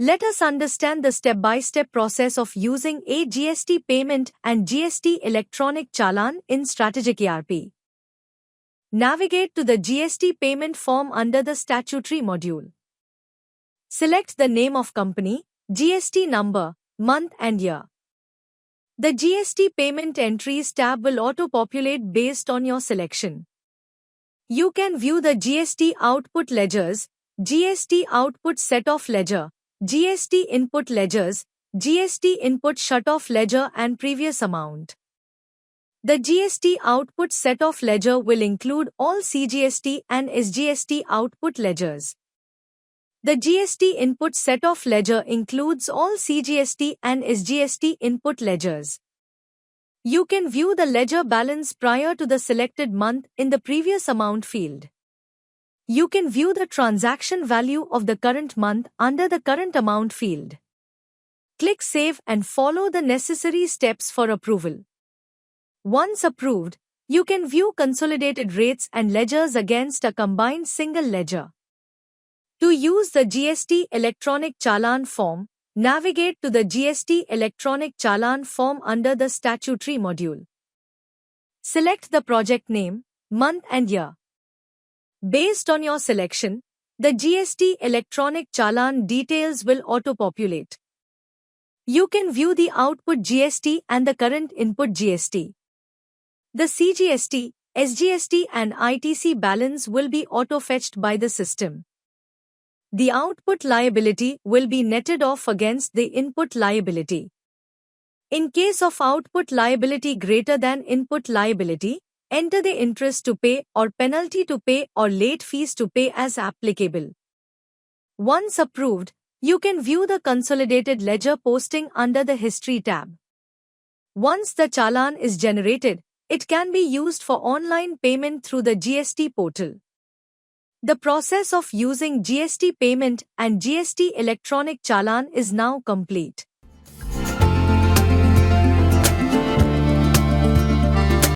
Let us understand the step-by-step process of using a GST payment and GST electronic challan in Strategic ERP. Navigate to the GST payment form under the statutory module. Select the name of company, GST number, month and year. The GST payment entries tab will auto-populate based on your selection. You can view the GST output ledgers, GST output set-off ledger, GST input ledgers, GST input shut-off ledger and previous amount. The GST output set-off ledger will include all CGST and SGST output ledgers. The GST input set-off ledger includes all CGST and SGST input ledgers. You can view the ledger balance prior to the selected month in the previous amount field. You can view the transaction value of the current month under the current amount field. Click Save and follow the necessary steps for approval. Once approved, you can view consolidated rates and ledgers against a combined single ledger. To use the GST electronic challan form, navigate to the GST electronic challan form under the statutory module. Select the project name, month and year. Based on your selection, the GST electronic challan details will auto-populate. You can view the output GST and the current input GST. The CGST, SGST and ITC balance will be auto-fetched by the system. The output liability will be netted off against the input liability. In case of output liability greater than input liability, enter the interest to pay or penalty to pay or late fees to pay as applicable. Once approved, you can view the consolidated ledger posting under the History tab. Once the challan is generated, it can be used for online payment through the GST portal. The process of using GST payment and GST electronic challan is now complete.